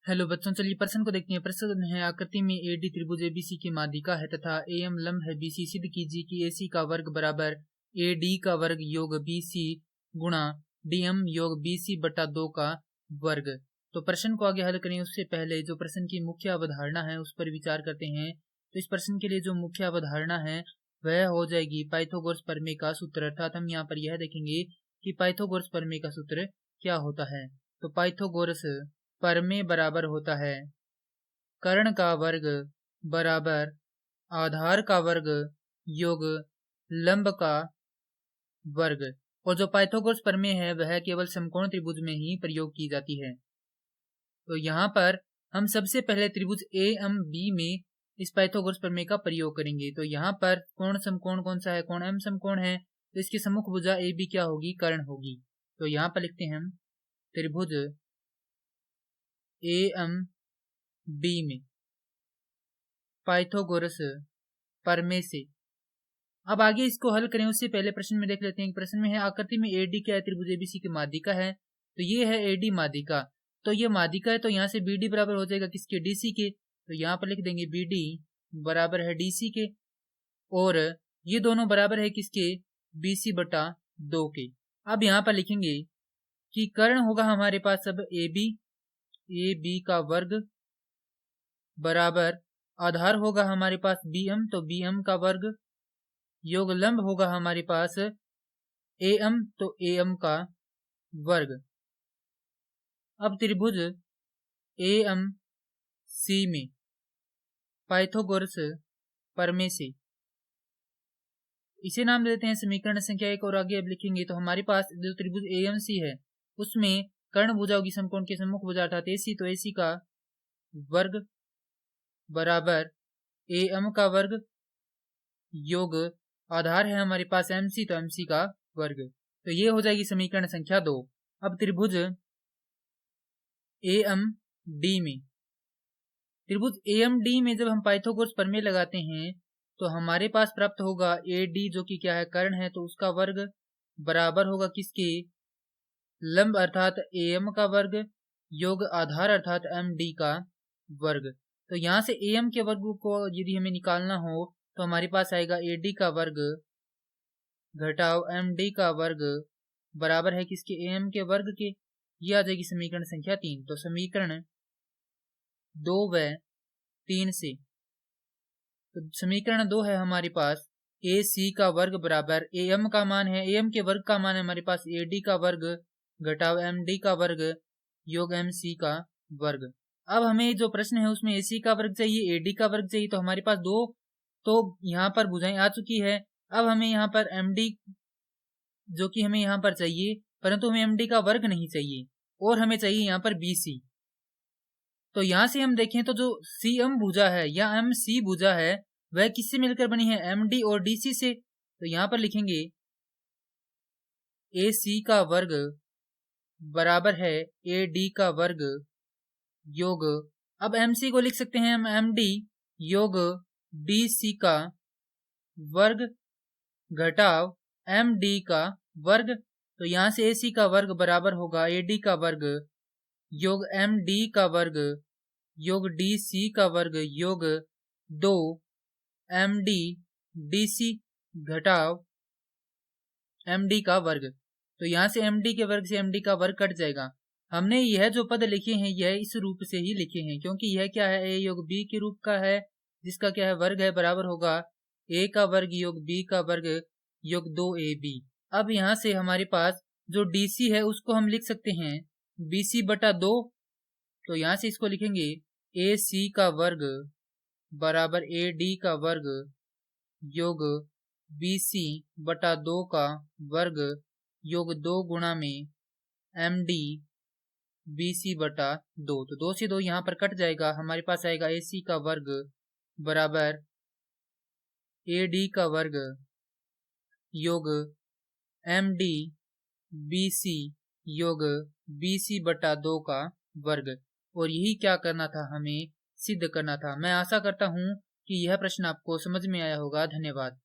Hello बच्चों, चलिए प्रश्न को देखते हैं। प्रश्न है आकृति में एडी त्रिभुज एबीसी की माध्यिका है तथा एएम लंब है बीसी। सिद्ध कीजिए कि एसी का वर्ग बराबर एडी का वर्ग योग बीसी गुणा डीएम योग बीसी बटा 2 का वर्ग। तो प्रश्न को आगे हल करें उससे पहले जो प्रश्न की मुख्य अवधारणा है उस पर विचार करते हैं। तो इस प्रश्न के लिए जो मुख्य अवधारणा है वह हो जाएगी पाइथागोरस प्रमेय का सूत्र। अर्थात हम यहाँ पर यह देखेंगे कि पाइथागोरस प्रमेय का सूत्र क्या होता है। तो पाइथागोरस प्रमेय बराबर होता है कर्ण का वर्ग बराबर आधार का वर्ग योग लंब का वर्ग। और जो पाइथागोरस प्रमेय है वह केवल समकोण त्रिभुज में ही प्रयोग की जाती है। तो यहाँ पर हम सबसे पहले त्रिभुज ए एम बी में इस पाइथागोरस प्रमेय का प्रयोग करेंगे। तो यहाँ पर कोण समकोण कौन सा है? कोण एम समकोण है। तो इसकी सम्मुख भुजा ए बी क्या होगी? कर्ण होगी। तो यहाँ पर लिखते हैं हम त्रिभुज ए एम बी में पाइथागोरस प्रमेय से। अब आगे इसको हल करें उससे पहले प्रश्न में देख लेते हैं। प्रश्न में है आकृति में एडी क्या है? त्रिभुज एबीसी की माध्यिका है। तो ये है एडी माध्यिका। तो ये माध्यिका है तो यहाँ से बीडी बराबर हो जाएगा किसके? डीसी के। तो यहाँ पर लिख देंगे बीडी बराबर है डीसी के और ये दोनों बराबर है किसके? बीसी बटा 2 के। अब यहाँ पर लिखेंगे कि कर्ण होगा हमारे पास अब ए बी का वर्ग बराबर आधार होगा हमारे पास बीएम तो बीएम का वर्ग योग लंब होगा हमारे पास एएम तो एएम का वर्ग। अब त्रिभुज एएम सी में पाइथागोरस प्रमेय से इसे नाम देते हैं समीकरण संख्या 1 और आगे अब लिखेंगे। तो हमारे पास जो त्रिभुज एएम सी है उसमें कर्ण भुजा होगी समकोण के सम्मुख भुजा अर्थात एसी। तो एसी का वर्ग बराबर एएम का वर्ग योग आधार है हमारे पास एमसी तो एमसी का वर्ग। तो ये हो जाएगी समीकरण संख्या 2। अब त्रिभुज एएम डी में जब हम पाइथागोरस प्रमेय लगाते हैं तो हमारे पास प्राप्त होगा ए डी जो कि क्या है? कर्ण है। तो उसका वर्ग बराबर होगा किसके? लंब अर्थात एएम का वर्ग योग आधार अर्थात एम डी का वर्ग। तो यहाँ से एएम के वर्ग को यदि हमें निकालना हो तो हमारे पास आएगा ए डी का वर्ग घटाव एम डी का वर्ग बराबर है किसके? एएम के वर्ग के। ये आ जाएगी समीकरण संख्या 3। तो समीकरण 2 व 3 से तो समीकरण 2 है हमारे पास ए सी का वर्ग बराबर एएम का मान है एएम के वर्ग का मान है हमारे पास ए डी का वर्ग घटाव एम डी का वर्ग योग एम सी का वर्ग। अब हमें जो प्रश्न है उसमें ए सी का वर्ग चाहिए ए डी का वर्ग चाहिए। तो हमारे पास दो तो यहाँ पर भुजाएं आ चुकी है। अब हमें यहाँ पर एम डी जो कि हमें यहाँ पर चाहिए परंतु हमें एम डी का वर्ग नहीं चाहिए और हमें चाहिए यहाँ पर बी सी। तो यहाँ से हम देखें तो जो सी एम भुजा है या एम सी भुजा है वह किससे मिलकर बनी है? एम डी और डी सी से। तो यहाँ पर लिखेंगे ए सी का वर्ग बराबर है ए डी का वर्ग योग अब एम सी को लिख सकते हैं हम एम डी योग डी सी का वर्ग घटाव एम डी का वर्ग। तो यहाँ से ए सी का वर्ग बराबर होगा ए डी का वर्ग योग एम डी का वर्ग योग डी सी का वर्ग योग 2 एम डी डी सी घटाव एम डी का वर्ग। तो यहाँ से एम डी के वर्ग से एम डी का वर्ग कट जाएगा। हमने यह जो पद लिखे हैं यह इस रूप से ही लिखे हैं क्योंकि यह क्या है? ए योग बी के रूप का है जिसका क्या है? वर्ग है बराबर होगा ए का वर्ग योग बी का वर्ग योग 2 ए बी। अब यहाँ से हमारे पास जो डी सी है उसको हम लिख सकते हैं बी सी बटा 2। तो यहाँ से इसको लिखेंगे ए सी का वर्ग बराबर ए डी का वर्ग योग बी सी बटा 2 का वर्ग योग 2 गुणा में एम डी बी सी बटा 2। तो 2 से 2 यहाँ पर कट जाएगा। हमारे पास आएगा ए सी का वर्ग बराबर ए डी का वर्ग योग एम डी बी सी योग बी सी बटा 2 का वर्ग। और यही क्या करना था? हमें सिद्ध करना था। मैं आशा करता हूँ कि यह प्रश्न आपको समझ में आया होगा। धन्यवाद।